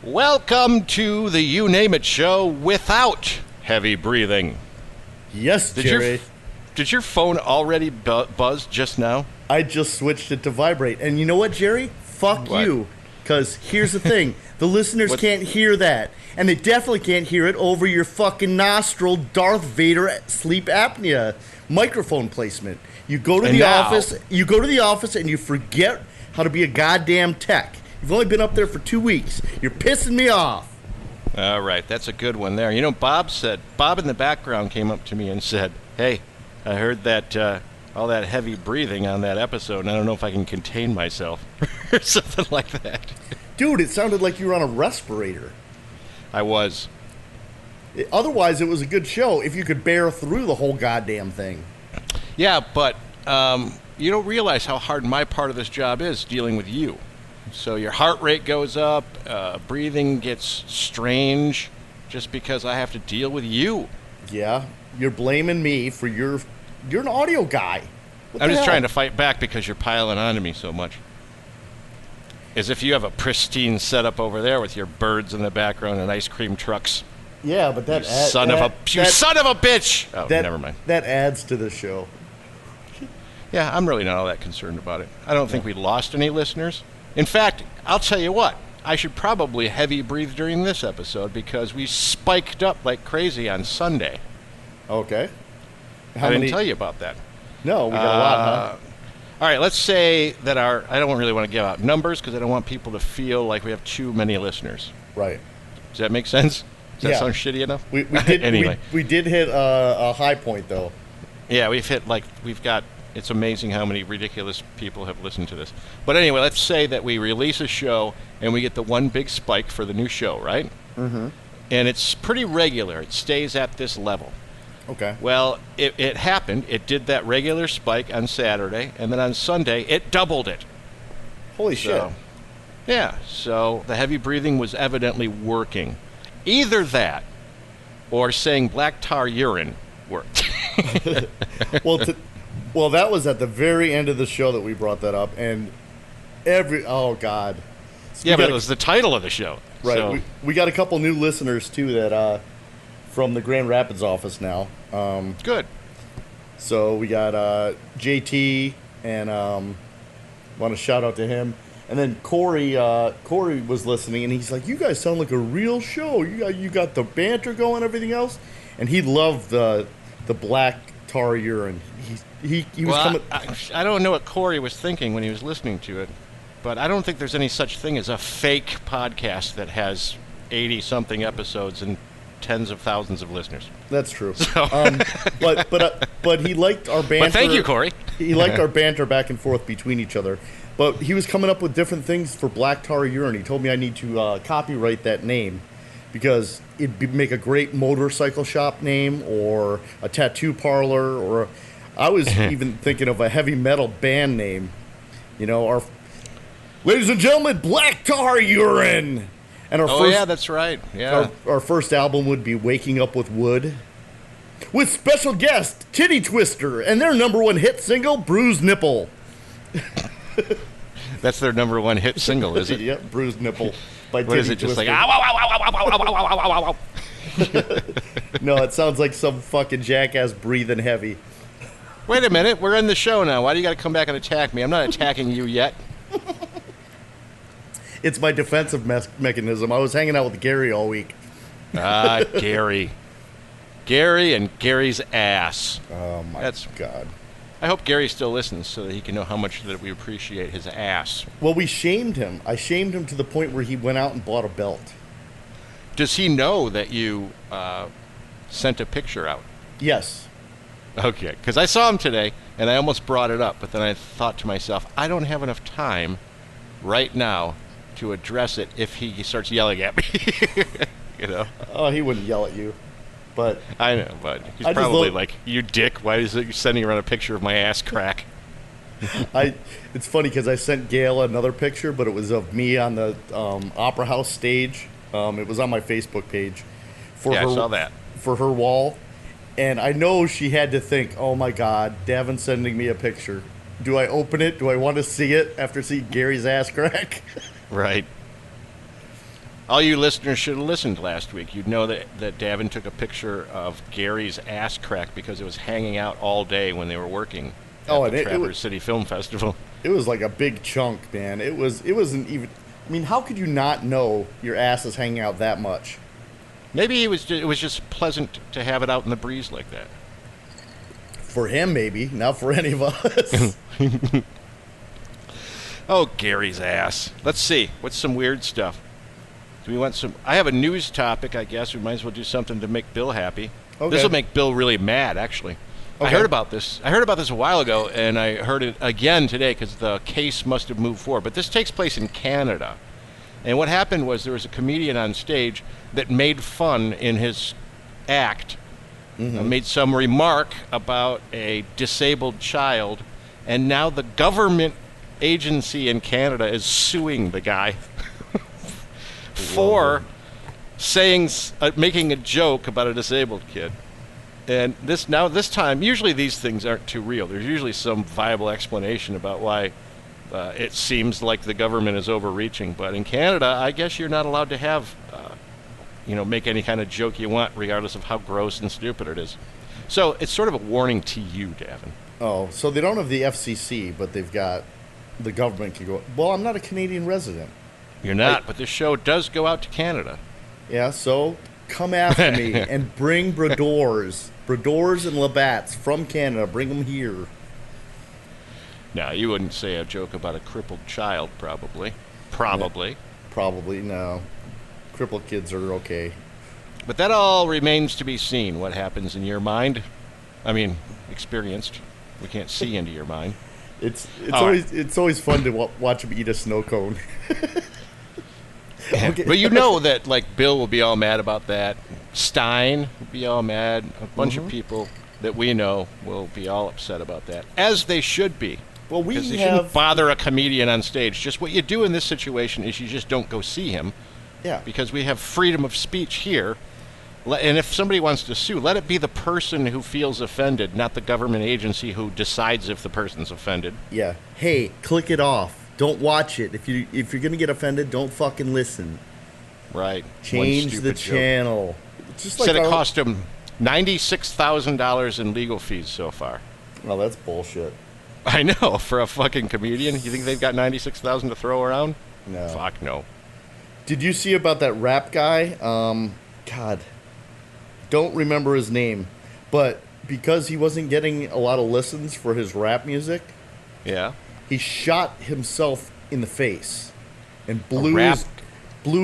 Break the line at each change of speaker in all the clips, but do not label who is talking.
Welcome to the You Name It show without heavy breathing.
Yes, Jerry.
Did your phone already buzz just now?
I just switched it to vibrate. And you know what, Jerry? Fuck
What?
you. Because here's the thing. The listeners can't hear that. And they definitely can't hear it over your fucking nostril Darth Vader sleep apnea microphone placement. You go to the office and you forget how to be a goddamn tech. You've only been up there for 2 weeks. You're pissing me off.
All right, that's a good one there. You know, Bob in the background came up to me and said, "Hey, I heard that all that heavy breathing on that episode, and I don't know if I can contain myself," or something like that.
Dude, it sounded like you were on a respirator.
I was.
Otherwise, it was a good show if you could bear through the whole goddamn thing.
Yeah, but you don't realize how hard my part of this job is dealing with you. So your heart rate goes up, breathing gets strange, just because I have to deal with you.
Yeah, you're blaming me for you're an audio guy.
I'm just trying to fight back because you're piling onto me so much. As if you have a pristine setup over there with your birds in the background and ice cream trucks.
Yeah, but that
son of a bitch! Oh, never mind.
That adds to the show.
Yeah, I'm really not all that concerned about it. I don't think we lost any listeners. In fact, I'll tell you what, I should probably heavy breathe during this episode because we spiked up like crazy on Sunday.
Okay.
I didn't tell you about that.
No, we got a lot, huh?
All right, let's say that I don't really want to give out numbers because I don't want people to feel like we have too many listeners.
Right.
Does that make sense? Does that sound shitty enough?
We did,
anyway.
We did hit a high point, though.
Yeah, it's amazing how many ridiculous people have listened to this. But anyway, let's say that we release a show and we get the one big spike for the new show, right?
Mm-hmm.
And it's pretty regular. It stays at this level.
Okay.
Well, it happened. It did that regular spike on Saturday, and then on Sunday, it doubled it.
Holy shit.
Yeah, so the heavy breathing was evidently working. Either that or saying black tar urine worked.
Well, that was at the very end of the show that we brought that up, and oh god.
So but it was the title of the show.
Right.
So.
We got a couple new listeners too that from the Grand Rapids office now.
Good.
So we got JT, and want to shout out to him. And then Corey was listening, and he's like, "You guys sound like a real show. You got the banter going, everything else." And he loved the black tar urine. He was coming.
I don't know what Corey was thinking when he was listening to it, but I don't think there's any such thing as a fake podcast that has 80-something episodes and tens of thousands of listeners.
That's true. So. But he liked our banter.
But thank you, Corey.
He liked our banter back and forth between each other. But he was coming up with different things for black tar urine. He told me I need to copyright that name because it'd make a great motorcycle shop name or a tattoo parlor, or I was even thinking of a heavy metal band name. You know, ladies and gentlemen, black tar urine. And
yeah, that's right. Yeah.
Our first album would be Waking Up with Wood. With special guest, Titty Twister, and their number one hit single, Bruised Nipple.
That's their number one hit single, is it?
Yep, Bruised Nipple by Titty Twister.
What is it, just like, ow, ow, ow, ow, ow, ow, ow, ow, ow, ow, ow.
No, it sounds like some fucking jackass breathing heavy.
Wait a minute, we're in the show now. Why do you got to come back and attack me? I'm not attacking you yet.
It's my defensive mechanism. I was hanging out with Gary all week.
Gary. Gary and Gary's ass.
Oh, my God.
I hope Gary still listens so that he can know how much that we appreciate his ass.
Well, we shamed him. I shamed him to the point where he went out and bought a belt.
Does he know that you sent a picture out?
Yes.
Okay, because I saw him today, and I almost brought it up, but then I thought to myself, I don't have enough time right now to address it if he starts yelling at me. You know?
Oh, he wouldn't yell at you. But
I know, but he's probably like, "You dick! Why is it you sending around a picture of my ass crack?"
It's funny because I sent Gail another picture, but it was of me on the Opera House stage. It was on my Facebook page.
I saw that
for her wall, and I know she had to think, "Oh my God, Davin's sending me a picture. Do I open it? Do I want to see it after seeing Gary's ass crack?"
Right. All you listeners should have listened last week. You'd know that Davin took a picture of Gary's ass crack because it was hanging out all day when they were working at the Traverse City Film Festival.
It was like a big chunk, man. It wasn't even... I mean, how could you not know your ass is hanging out that much?
Maybe it was just pleasant to have it out in the breeze like that.
For him, maybe. Not for any of us.
Oh, Gary's ass. Let's see. What's some weird stuff? Do we want some... I have a news topic, I guess. We might as well do something to make Bill happy. Okay. This will make Bill really mad, actually. Okay. I heard about this a while ago, and I heard it again today because the case must have moved forward. But this takes place in Canada. And what happened was there was a comedian on stage that made fun in his act, made some remark about a disabled child, and now the government agency in Canada is suing the guy for making a joke about a disabled kid. And this time, usually these things aren't too real. There's usually some viable explanation about why it seems like the government is overreaching. But in Canada, I guess you're not allowed to have, make any kind of joke you want, regardless of how gross and stupid it is. So it's sort of a warning to you, Davin.
Oh, so they don't have the FCC, but they've got the government can go, well, I'm not a Canadian resident.
You're not, but this show does go out to Canada.
Yeah, so come after me and bring Bradors and Labatt's from Canada. Bring them here.
Now, you wouldn't say a joke about a crippled child, probably.
Probably, no. Crippled kids are okay.
But that all remains to be seen, what happens in your mind. I mean, experienced. We can't see into your mind.
It's always fun to watch him eat a snow cone.
Okay. But you know that, like, Bill will be all mad about that. Stein will be all mad. A bunch of people that we know will be all upset about that, as they should be.
Well,
because they shouldn't bother a comedian on stage. Just what you do in this situation is you just don't go see him.
Yeah.
Because we have freedom of speech here. And if somebody wants to sue, let it be the person who feels offended, not the government agency who decides if the person's offended.
Yeah. Hey, click it off. Don't watch it. If you're gonna get offended, don't fucking listen.
Right.
Change the channel.
Just like said it cost him $96,000 in legal fees so far.
Well, that's bullshit.
I know, for a fucking comedian. You think they've got $96,000 to throw around?
No.
Fuck no.
Did you see about that rap guy? God. Don't remember his name, but because he wasn't getting a lot of listens for his rap music, he shot himself in the face and blew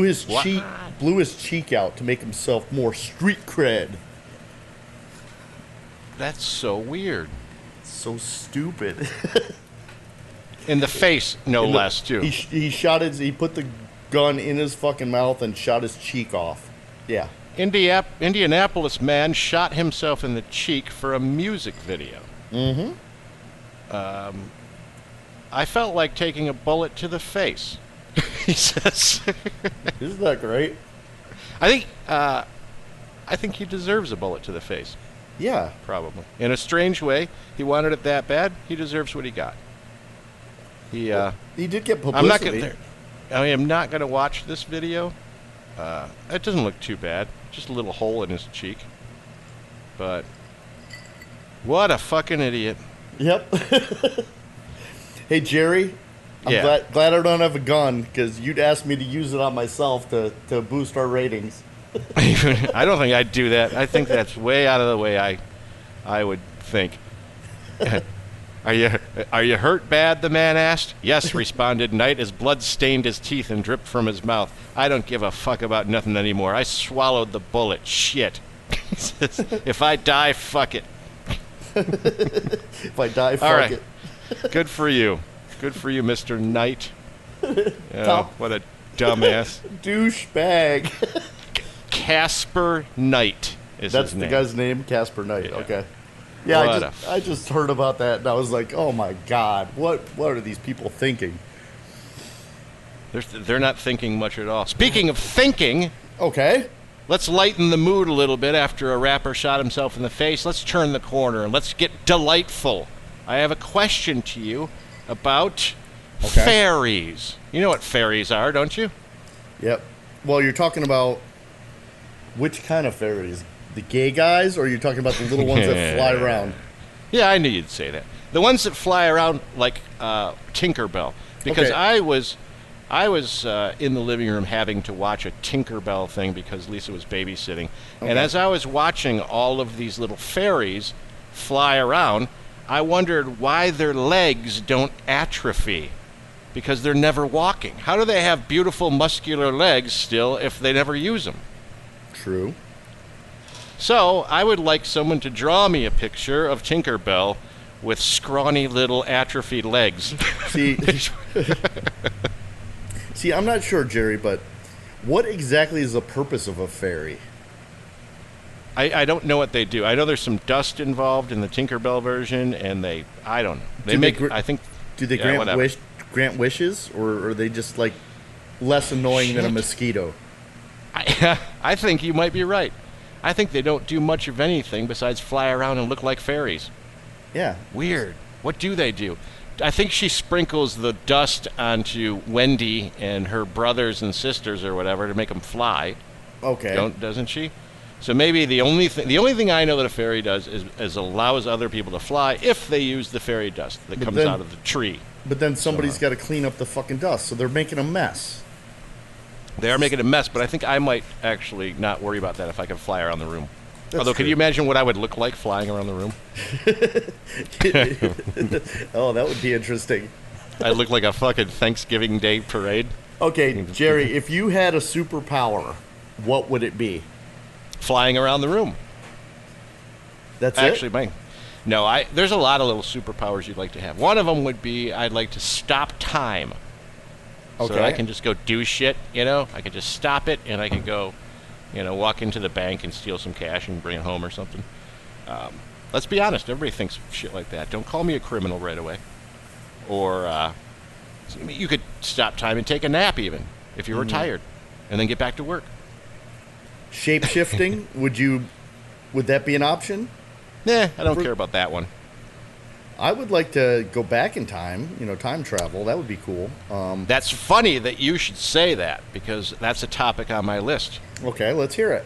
his cheek out to make himself more street cred.
That's so weird.
So stupid.
In the face, no less, too.
He put the gun in his fucking mouth and shot his cheek off. Yeah.
Indianapolis man shot himself in the cheek for a music video. I felt like taking a bullet to the face, he says.
Isn't that great?
I think he deserves a bullet to the face.
Yeah.
Probably. In a strange way, he wanted it that bad, he deserves what he got. He
did get publicity.
I'm not going to watch this video. It doesn't look too bad. Just a little hole in his cheek. But what a fucking idiot.
Yep. Hey, Jerry, I'm glad I don't have a gun, because you'd ask me to use it on myself to boost our ratings.
I don't think I'd do that. I think that's way out of the way I would think. Are you hurt bad, the man asked. Yes, responded Knight as blood stained his teeth and dripped from his mouth. I don't give a fuck about nothing anymore. I swallowed the bullet. Shit. He says, if I die, fuck it.
If I die, fuck
all right.
it.
Good for you. Good for you, Mr. Knight. What a dumbass.
Douchebag.
Casper Knight is
That's
his name.
the guy's name? Casper Knight.
Yeah.
Okay. Yeah,
What
I just heard about that, and I was like, oh my God, what are these people thinking?
They're not thinking much at all. Speaking of thinking,
okay,
let's lighten the mood a little bit after a rapper shot himself in the face. Let's turn the corner and let's get delightful. I have a question to you about fairies. You know what fairies are, don't you?
Yep. Well, you're talking about which kind of fairies? The gay guys, or are you talking about the little ones that fly around?
Yeah, I knew you'd say that. The ones that fly around like Tinkerbell, because
Okay.
I was in the living room having to watch a Tinkerbell thing because Lisa was babysitting, and
Okay.
as I was watching all of these little fairies fly around, I wondered why their legs don't atrophy. Because they're never walking. How do they have beautiful muscular legs still if they never use them?
True.
So I would like someone to draw me a picture of Tinkerbell with scrawny little atrophied legs.
See, see, I'm not sure, Jerry, but what exactly is the purpose of a fairy?
I don't know what they do. I know there's some dust involved in the Tinkerbell version, and I don't know. They
Do
make,
they
I think,
Do they
yeah, whatever.
grant wishes, or are they just like less annoying than a
Shit.
mosquito?
I think you might be right. I think they don't do much of anything besides fly around and look like fairies.
Yeah.
Weird. What do they do? I think she sprinkles the dust onto Wendy and her brothers and sisters or whatever to make them fly.
Okay.
Doesn't she? So maybe the only thing I know that a fairy does is allows other people to fly if they use the fairy dust that
But
comes
then-
out of the tree.
But then somebody's
So,
got to clean up the fucking dust, so they're making a mess.
They are making a mess, but I think I might actually not worry about that if I could fly around the room.
That's
Although, can
true.
you imagine what I would look like flying around the room?
Oh, that would be interesting.
I look like a fucking Thanksgiving Day parade.
Okay, Jerry, if you had a superpower, what would it be?
Flying around the room.
That's
Actually,
it.
there's a lot of little superpowers you'd like to have. One of them would be I'd like to stop time. So that I
Okay.
can just go do shit, I could just stop it and I could go, walk into the bank and steal some cash and bring it home or something. Let's be honest, everybody thinks of shit like that. Don't call me a criminal right away. Or you could stop time and take a nap even if you were tired and then get back to work.
Shape shifting? Would that be an option?
Nah, I don't
For-
care about that one.
I would like to go back in time. Time travel. That would be cool.
That's funny that you should say that because that's a topic on my list.
Okay, let's hear it.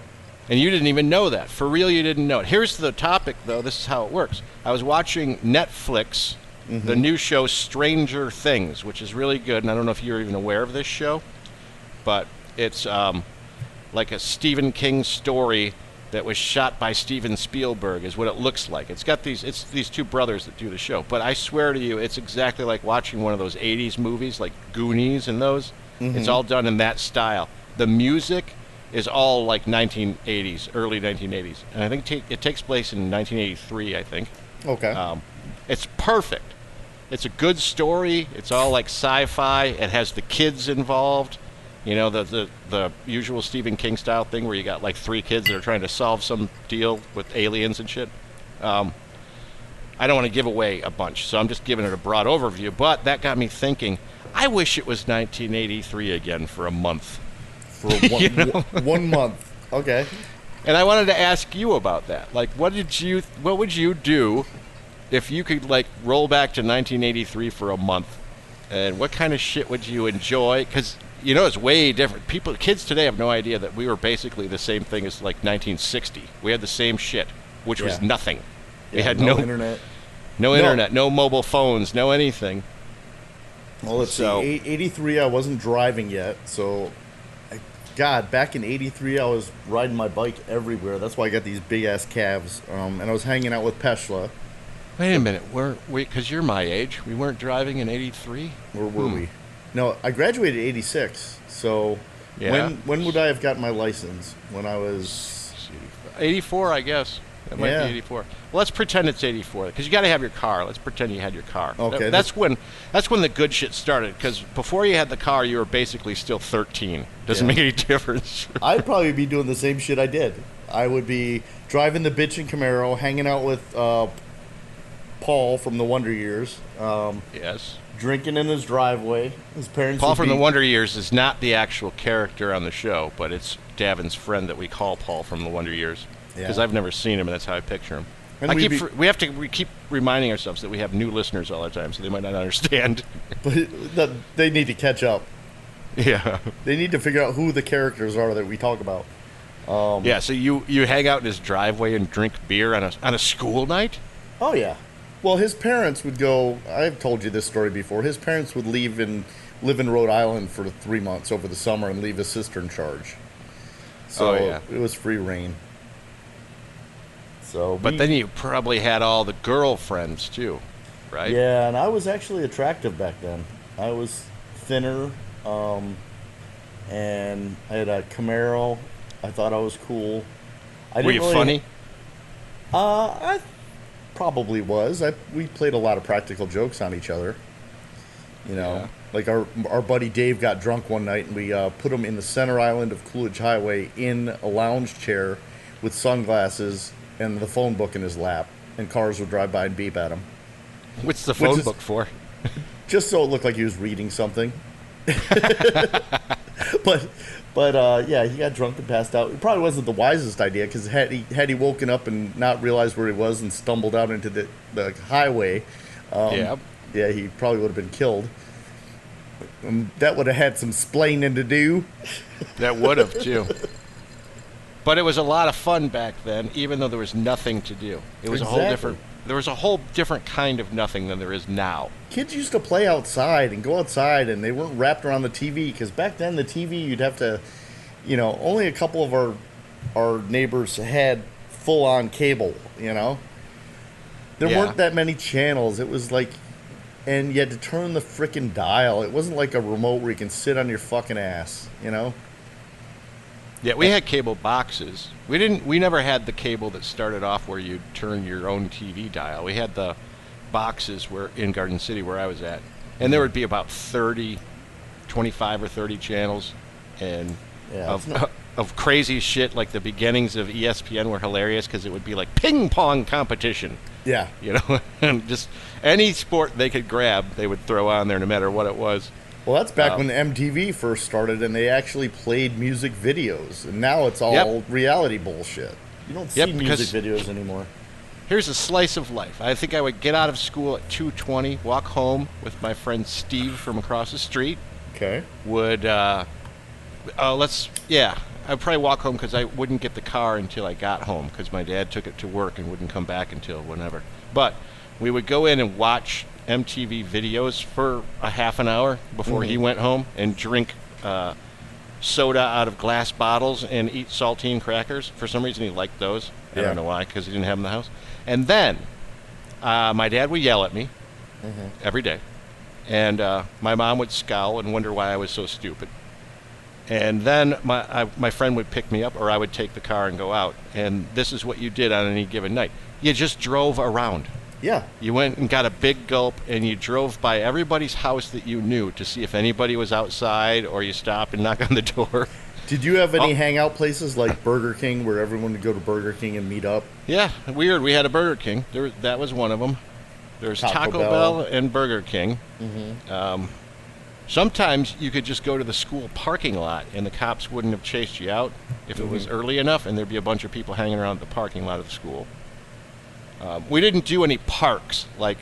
And you didn't even know that. For real, you didn't know it. Here's the topic, though. This is how it works. I was watching Netflix, the new show Stranger Things, which is really good. And I don't know if you're even aware of this show, but it's like a Stephen King story that was shot by Steven Spielberg is what it looks like. It's these two brothers that do the show. But I swear to you, it's exactly like watching one of those 80s movies like Goonies and those. It's all done in that style. The music is all like 1980s, early 1980s. And I think it takes place in 1983, I think.
Okay.
It's perfect. It's a good story. It's all like sci-fi. It has the kids involved. The usual Stephen King style thing where you got like three kids that are trying to solve some deal with aliens and shit. I don't want to give away a bunch, so I'm just giving it a broad overview. But that got me thinking, I wish it was 1983 again for a month.
For one month. Okay.
And I wanted to ask you about that. Like, what would you do if you could like roll back to 1983 for a month? And what kind of shit would you enjoy? Because it's way different. Kids today have no idea that we were basically the same thing as like 1960. We had the same shit, which was
Yeah.
nothing. We
Yeah,
had
no internet.
no internet, no mobile phones, no anything.
Well, let's
So-
see. 83, I wasn't driving yet, so. God, back in 83, I was riding my bike everywhere. That's why I got these big-ass calves. And I was hanging out with Peshla.
Wait a minute, because you're my age, we weren't driving in '83.
Where were we? No, I graduated 86, so
Yeah.
when would I have gotten my license? When I was...
84, I guess. It might
Yeah.
be 84. Well, let's pretend it's 84 because you got to have your car. Let's pretend you had your car.
Okay,
That's when the good shit started. Because before you had the car, you were basically still 13. Doesn't
Yeah.
make any difference.
I'd probably be doing the same shit I did. I would be driving the bitchin' Camaro, hanging out with Paul from the Wonder Years,
Yes.
drinking in his driveway. His parents
Paul
would
from
be-
the Wonder Years is not the actual character on the show, but it's Davin's friend that we call Paul from the Wonder Years. Because
Yeah.
I've never seen him, and that's how I picture him.
And we'd be-
We keep reminding ourselves that we have new listeners all the time, so they might not understand.
But they need to catch up.
Yeah.
They need to figure out who the characters are that we talk about.
Yeah, so you hang out in his driveway and drink beer on a school night?
Oh yeah. Well, his parents would go. I've told you this story before. His parents would leave and live in Rhode Island for 3 months over the summer and leave his sister in charge. So
yeah.
it was free reign. So,
But then you probably had all the girlfriends too, right?
yeah, and I was actually attractive back then. I was thinner, and I had a Camaro. I thought I was cool.
Were you funny?
I probably was. We played a lot of practical jokes on each other. You know,
Yeah.
like our buddy Dave got drunk one night, and we put him in the center island of Coolidge Highway in a lounge chair with sunglasses and the phone book in his lap, and cars would drive by and beep at him,
What's the phone book for?
just so it looked like he was reading something. but yeah, he got drunk and passed out. It probably wasn't the wisest idea, because had he woken up and not realized where he was and stumbled out into the highway,
Yeah.
yeah, he probably would have been killed. That would have had some splaining to do.
That would have too. But it was a lot of fun back then, even though there was nothing to do. It was a whole
Exactly.
different. There was a whole different kind of nothing than there is now.
Kids used to play outside and go outside, and they weren't wrapped around the TV, because back then the TV, you'd have to, only a couple of our neighbors had full-on cable, There
Yeah.
weren't that many channels. It was like, and you had to turn the frickin' dial. It wasn't like a remote where you can sit on your fucking ass,
Yeah, we had cable boxes. We never had the cable that started off where you turn your own TV dial. We had the boxes where in Garden City where I was at. And there would be about 25 or 30 channels and
Yeah, it's not-
of crazy shit, like the beginnings of ESPN were hilarious because it would be like ping pong competition.
Yeah.
And just any sport they could grab, they would throw on there no matter what it was.
Well, that's back when MTV first started, and they actually played music videos. And now it's all
Yep.
reality bullshit. You don't see
Yep,
music
because-
videos anymore.
Here's a slice of life. I think I would get out of school at 2:20, walk home with my friend Steve from across the street.
Okay.
I'd probably walk home because I wouldn't get the car until I got home because my dad took it to work and wouldn't come back until whenever. But we would go in and watch MTV videos for a half an hour before he went home and drink soda out of glass bottles and eat saltine crackers. For some reason, he liked those. I
Yeah.
don't know why, because he didn't have them in the house. And then my dad would yell at me every day. And my mom would scowl and wonder why I was so stupid. And then my friend would pick me up, or I would take the car and go out. And this is what you did on any given night. You just drove around.
Yeah.
You went and got a big gulp, and you drove by everybody's house that you knew to see if anybody was outside, or you stopped and knock on the door.
Did you have any
Oh.
hangout places like Burger King where everyone would go to Burger King and meet up?
Yeah, weird. We had a Burger King. That was one of them. There's Taco Bell and Burger King. Sometimes you could just go to the school parking lot, and the cops wouldn't have chased you out if it was early enough, and there'd be a bunch of people hanging around the parking lot of the school. We didn't do any parks. Like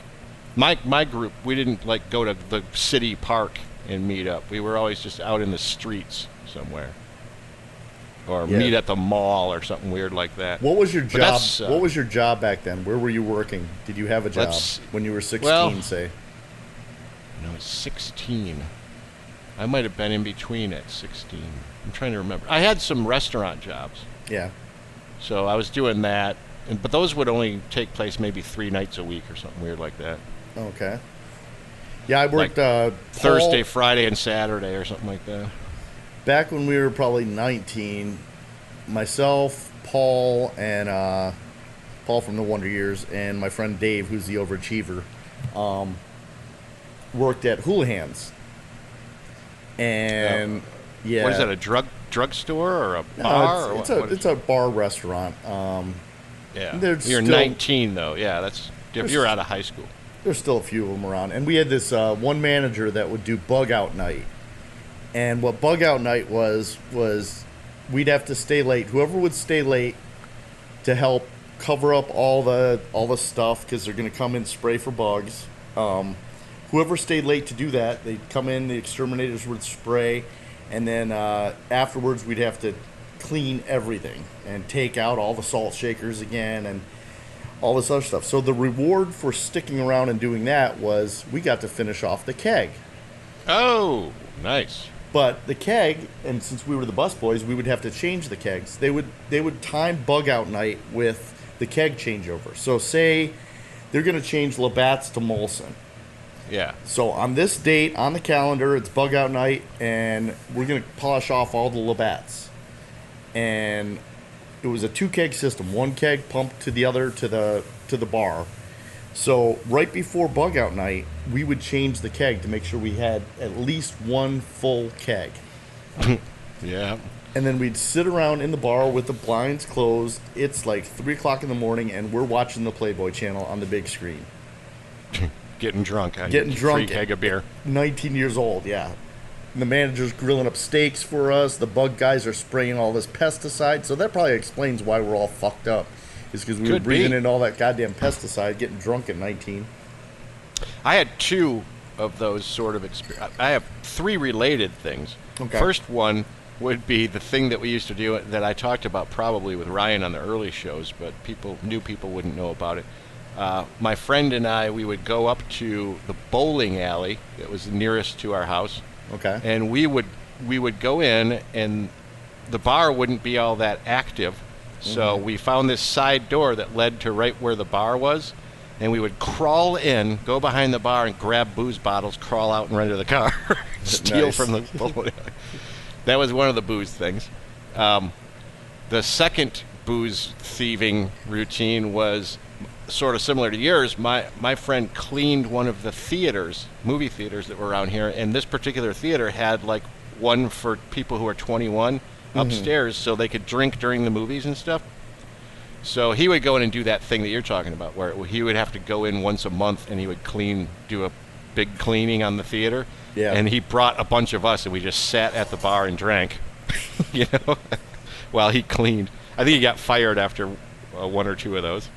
my group, we didn't like go to the city park and meet up. We were always just out in the streets somewhere, or
Yeah.
meet at the mall or something weird like that.
What was your
But
job?
that's,
What was your job back then? Where were you working? Did you have a job
Let's-
when you were 16,
well-
say?
When I was 16. I might have been in between at 16. I'm trying to remember. I had some restaurant jobs,
Yeah.
so I was doing that, but those would only take place maybe 3 nights a week or something weird like that.
Okay. Yeah, I worked
Thursday, Friday, and Saturday or something like that.
back when we were probably 19. Myself, Paul, and Paul from the Wonder Years, and my friend Dave, who's the overachiever, worked at Houlihan's. And yeah,
What is that, a drugstore or a
No,
bar?
it's
or what
it's a bar restaurant.
yeah.
there's
You're
still-
19, though. Yeah, that's
There's-
you're out of high school.
There's still a few of them around, and we had this one manager that would do bug out night. And what bug out night was we'd have to stay late. Whoever would stay late to help cover up all the stuff, because they're going to come and spray for bugs. Whoever stayed late to do that, they'd come in, the exterminators would spray, And then afterwards, we'd have to clean everything and take out all the salt shakers again and all this other stuff. So the reward for sticking around and doing that was we got to finish off the keg.
Oh, nice.
But the keg, and since we were the busboys, we would have to change the kegs. They would time bug out night with the keg changeover. So say they're going to change Labatt's to Molson.
Yeah.
So on this date on the calendar, it's bug out night, and we're going to polish off all the Labatt's. And it was a 2-keg system. 1 keg pumped to the other to the bar. So right before bug out night, we would change the keg to make sure we had at least 1 full keg.
Yeah.
And then we'd sit around in the bar with the blinds closed. It's like 3 o'clock in the morning, and we're watching the Playboy channel on the big screen.
Getting drunk.
Getting drunk.
Free keg of beer.
19 years old, yeah. And the manager's grilling up steaks for us. The bug guys are spraying all this pesticide. So that probably explains why we're all fucked up. Is because we were breathing in all that goddamn pesticide, getting drunk at 19.
I had 2 of those sort of experiences. I have 3 related things.
Okay.
First one would be the thing that we used to do that I talked about probably with Ryan on the early shows, but new people wouldn't know about it. My friend and I, we would go up to the bowling alley that was nearest to our house.
Okay.
And we would go in, and the bar wouldn't be all that active. So we found this side door that led to right where the bar was, and we would crawl in, go behind the bar, and grab booze bottles, crawl out and run to the car, steal
Nice.
from the bowling alley. That was one of the booze things. The second booze thieving routine was sort of similar to yours. My friend cleaned one of the movie theaters that were around here, and this particular theater had like one for people who are 21 upstairs, so they could drink during the movies and stuff. So he would go in and do that thing that you're talking about, where he would have to go in once a month and he would do a big cleaning on the theater.
Yeah.
And he brought a bunch of us, and we just sat at the bar and drank, while he cleaned. I think he got fired after 1 or 2 of those.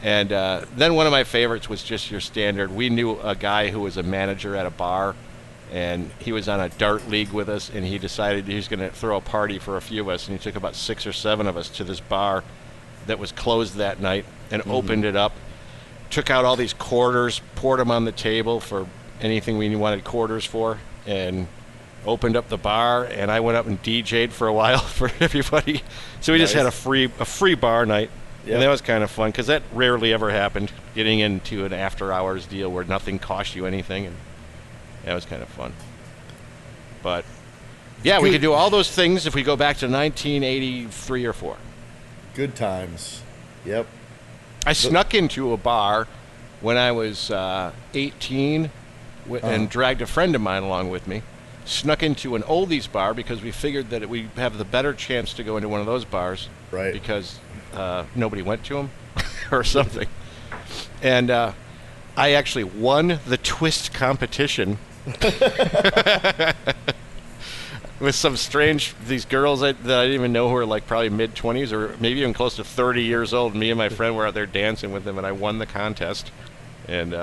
And then one of my favorites was just your standard. We knew a guy who was a manager at a bar, and he was on a dart league with us, and he decided he was going to throw a party for a few of us, and he took about 6 or 7 of us to this bar that was closed that night and opened it up, took out all these quarters, poured them on the table for anything we wanted quarters for, and opened up the bar, and I went up and DJ'd for a while for everybody. So we just had a free bar night. Yep. And that was kind of fun, because that rarely ever happened, getting into an after-hours deal where nothing cost you anything, and that was kind of fun. But, yeah, we could do all those things if we go back to 1983 or 4.
Good times. Yep.
I snuck into a bar when I was 18 and dragged a friend of mine along with me. Snuck into an oldies bar because we figured that we'd have the better chance to go into one of those bars.
Right.
Because nobody went to them or something. And I actually won the twist competition with some these girls that I didn't even know who were like probably mid-20s or maybe even close to 30 years old. Me and my friend were out there dancing with them, and I won the contest. And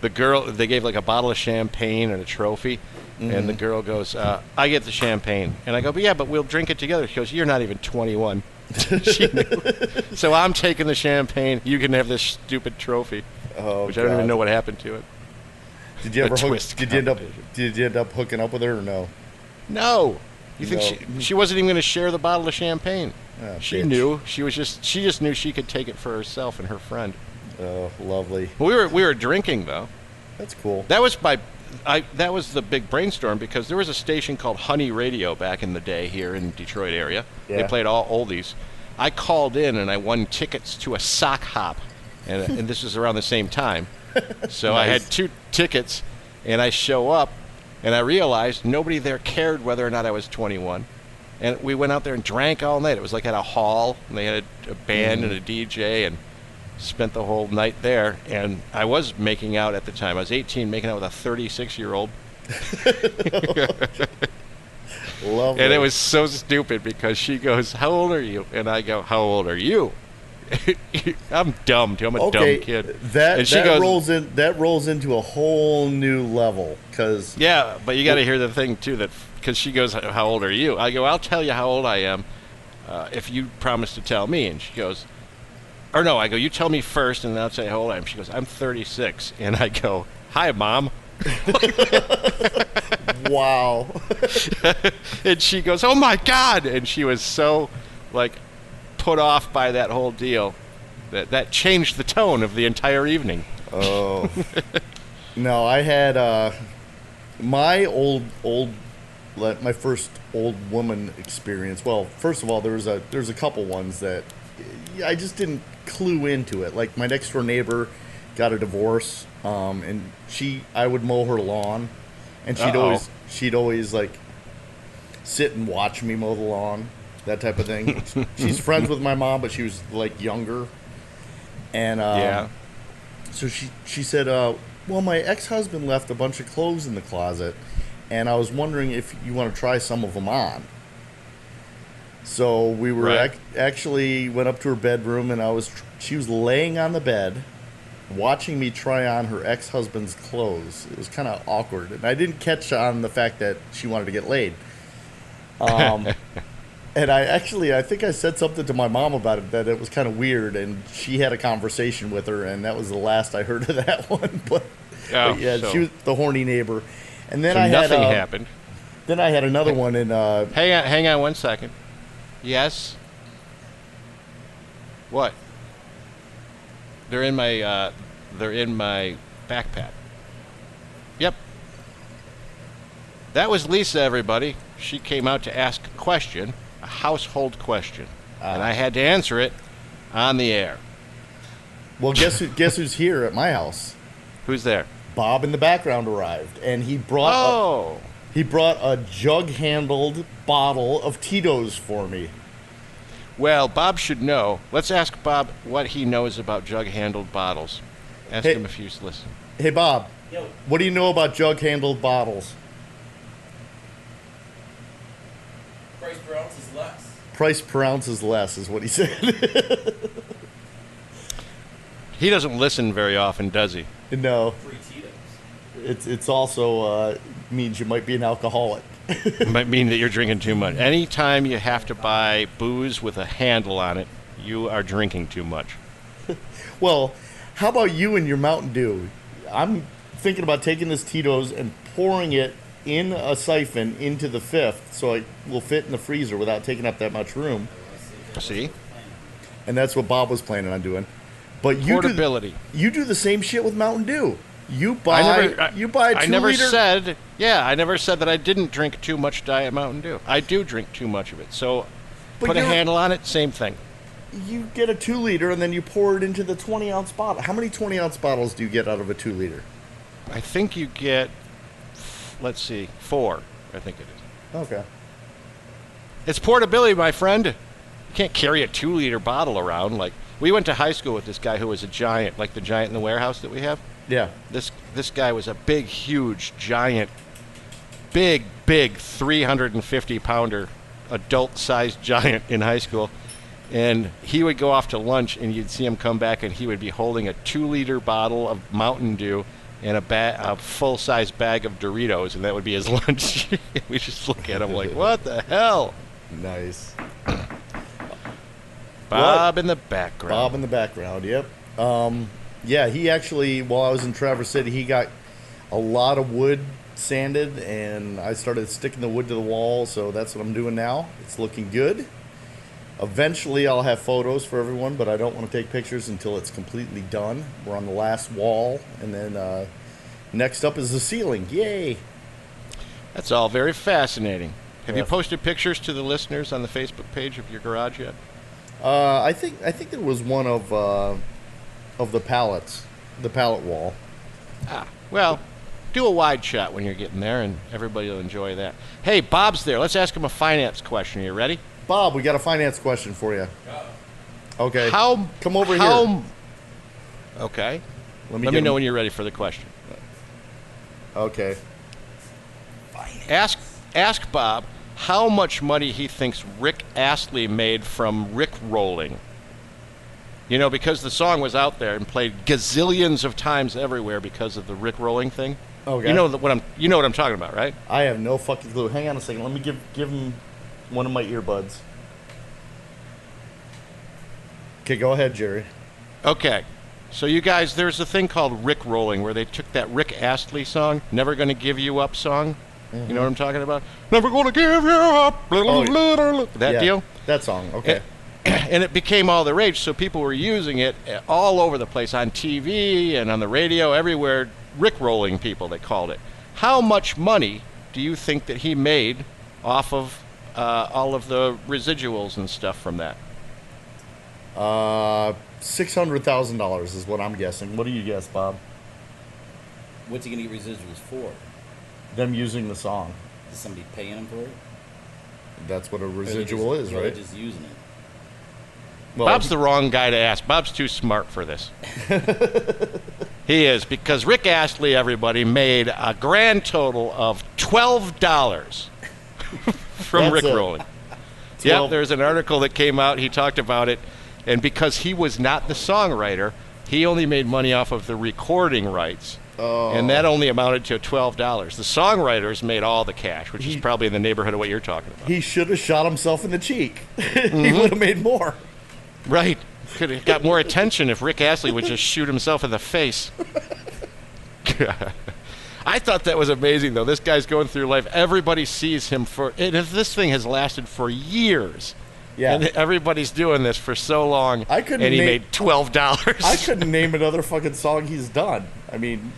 the girl, they gave like a bottle of champagne and a trophy. And the girl goes, I get the champagne. And I go, but yeah, but we'll drink it together. She goes, you're not even 21. She knew. So I'm taking the champagne. You can have this stupid trophy, which I don't even know what happened to it.
Did you ever Did you end up hooking up with her or no?
No. You think she wasn't even going to share the bottle of champagne?
Oh,
she
bitch.
knew. She just knew she could take it for herself and her friend.
Oh, lovely.
Well, we were drinking though.
That's cool.
That was that was the big brainstorm, because there was a station called Honey Radio back in the day here in the Detroit area.
Yeah.
They played all oldies. I called in and I won tickets to a sock hop, and this was around the same time. So
Nice.
I had 2 tickets, and I show up, and I realized nobody there cared whether or not I was 21. And we went out there and drank all night. It was like at a hall, and they had a band and a DJ, and spent the whole night there. And I was making out at the time. I was 18, making out with a 36-year-old.
Lovely.
And it was so stupid because she goes, how old are you? And I go, how old are you? I'm dumb, too. I'm a
Okay,
dumb kid.
that
And she
that
goes,
rolls into a whole new level because
yeah, but you got to hear the thing, too, that because she goes, how old are you? I go, I'll tell you how old I am if you promise to tell me. And she goes, or no, I go, you tell me first, and then I'll tell you how old I am. She goes, I'm 36. And I go, hi, Mom.
wow.
And she goes, oh, my God. And she was so, like, put off by that whole deal that changed the tone of the entire evening.
Oh. No, I had my my first old woman experience. Well, first of all, there's a couple ones that I just didn't clue into it. Like my next door neighbor got a divorce, and I would mow her lawn, and she'd always like sit and watch me mow the lawn, that type of thing. She's friends with my mom, but she was like younger, and
Yeah.
so she said, well, my ex-husband left a bunch of clothes in the closet, and I was wondering if you want to try some of them on. So we were
Right.
actually went up to her bedroom, and she was laying on the bed, watching me try on her ex-husband's clothes. It was kind of awkward, and I didn't catch on the fact that she wanted to get laid. And I think I said something to my mom about it, that it was kind of weird, and she had a conversation with her, and that was the last I heard of that one. But yeah,
so-
she was the horny neighbor. And then
So
I had
nothing happened.
Then I had another one in.
Hang on 1 second. Yes. What? They're in my backpack. Yep. That was Lisa, everybody. She came out to ask a question, a household question, and I had to answer it on the air.
Well, guess who's here at my house?
Who's there?
Bob in the background arrived, and he brought a jug-handled bottle of Tito's for me.
Well, Bob should know. Let's ask Bob what he knows about jug-handled bottles. Ask him if he's listening.
Hey, Bob.
Yo.
What do you know about jug-handled bottles?
Price per ounce is less.
Price per ounce is less, is what he said.
He doesn't listen very often, does he?
No,
Free Tito's.
it's also means you might be an alcoholic.
It might mean that you're drinking too much. Anytime you have to buy booze with a handle on it, you are drinking too much.
Well, how about you and your Mountain Dew? I'm thinking about taking this Tito's and pouring it in a siphon into the fifth, so it will fit in the freezer without taking up that much room.
See?
And that's what Bob was planning on doing. But
Portability.
You do the same shit with Mountain Dew. You buy 2
I never
liter.
I never said that I didn't drink too much Diet Mountain Dew. I do drink too much of it. So
But
put a
you're-
handle on it, same thing.
You get a 2 liter and then you pour it into the 20-ounce bottle. How many 20-ounce bottles do you get out of a 2 liter?
I think you get, let's see, 4, I think it is.
Okay.
It's portability, my friend. You can't carry a 2-liter bottle around. Like, we went to high school with this guy who was a giant, like the giant in the warehouse that we have.
Yeah.
This guy was a big, huge, giant, big 350-pounder, adult-sized giant in high school. And he would go off to lunch, and you'd see him come back, and he would be holding a 2-liter bottle of Mountain Dew and a full-size bag of Doritos, and that would be his lunch. We just look at him like, what the hell?
Nice.
Bob in the background.
Bob in the background, yep. Yeah, he actually, while I was in Traverse City, he got a lot of wood sanded, and I started sticking the wood to the wall, so that's what I'm doing now. It's looking good. Eventually, I'll have photos for everyone, but I don't want to take pictures until it's completely done. We're on the last wall, and then next up is the ceiling. Yay!
That's all very fascinating. Have you
Yeah.
posted pictures to the listeners on the Facebook page of your garage yet?
I think there was one of the pallets, the pallet wall.
Well, do a wide shot when you're getting there, and everybody will enjoy that. Hey, Bob's there. Let's ask him a finance question. Are you ready?
Bob, we got a finance question for you. Okay.
How?
Come over
how,
here.
Okay.
Let
Let me know when you're ready for the question.
Okay.
Ask Bob how much money he thinks Rick Astley made from Rick rolling. You know, because the song was out there and played gazillions of times everywhere because of the Rick rolling thing.
Okay.
You know what I'm talking about, right?
I have no fucking clue. Hang on a second. Let me give him one of my earbuds. Okay, go ahead, Jerry.
Okay. So you guys, there's a thing called Rick rolling where they took that Rick Astley song, Never Gonna Give You Up song. You know what I'm talking about? Never gonna give you up. That deal?
That song, okay.
And it became all the rage, so people were using it all over the place, on TV and on the radio, everywhere. Rick rolling people, they called it. How much money do you think that he made off of all of the residuals and stuff from that?
$600,000 is what I'm guessing. What do you guess, Bob?
What's he gonna get residuals for?
Them using the song.
Is somebody paying him for it?
That's what a
Or they're
residual
just-
is,
or they're
right?
just using it.
Well,
Bob's the wrong guy to ask. Bob's too smart for this. He is, because Rick Astley, everybody, made a grand total of $12 from
That's
Rick
it.
rolling.
12.
Yeah, there's an article that came out. He talked about it. And because he was not the songwriter, he only made money off of the recording rights.
Oh.
And that only amounted to $12. The songwriters made all the cash, which is probably in the neighborhood of what you're talking about.
He should have shot himself in the cheek. He would have made more.
Right. Could have got more attention if Rick Astley would just shoot himself in the face. I thought that was amazing, though. This guy's going through life. Everybody sees him for... And this thing has lasted for years.
Yeah.
And everybody's doing this for so long.
I couldn't
and he
name-
made $12.
I couldn't name another fucking song he's done. I mean,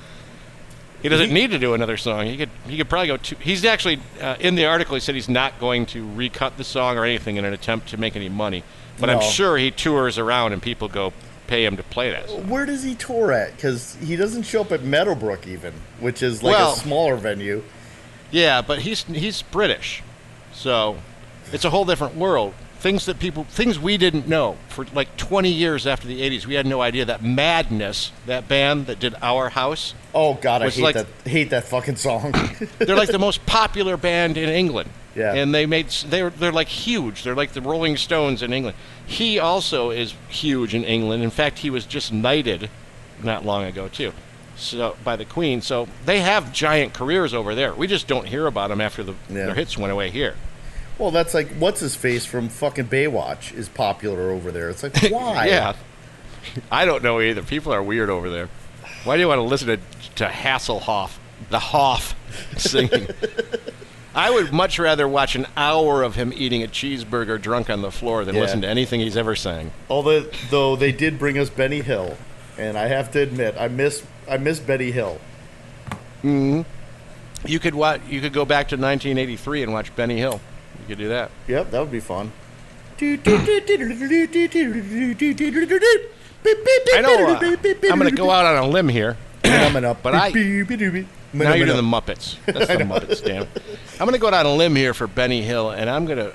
He doesn't need to do another song. He could probably go to... He's actually... in the article, he said he's not going to recut the song or anything in an attempt to make any money. But I'm
No.
sure he tours around and people go pay him to play that song.
where does he tour at? Because he doesn't show up at Meadowbrook even, which is like
Well-
a smaller venue.
Yeah, but he's British, so it's a whole different world. Things we didn't know for like 20 years after the 80s. We had no idea that Madness, that band that did Our House,
Oh God, I
Was
hate
like-
hate that fucking song.
they're like the most popular band in England.
Yeah.
And they're like huge. They're like the Rolling Stones in England. He also is huge in England. In fact, he was just knighted not long ago too. So by the Queen. So they have giant careers over there. We just don't hear about them after their hits went away here.
Well, that's like what's his face from fucking Baywatch is popular over there. It's like why?
Yeah. I don't know either. People are weird over there. Why do you want to listen to Hasselhoff, the Hoff, singing? I would much rather watch an hour of him eating a cheeseburger drunk on the floor than
Yeah.
listen to anything he's ever sang.
Though they did bring us Benny Hill, and I have to admit I miss Benny Hill.
You could go back to 1983 and watch Benny Hill. You could do that.
Yep, that would be fun.
I know. I'm going to go out on a limb here.
Coming up,
But now you're doing the Muppets. That's the Muppets, damn. I'm going to go out on a limb here for Benny Hill, and I'm going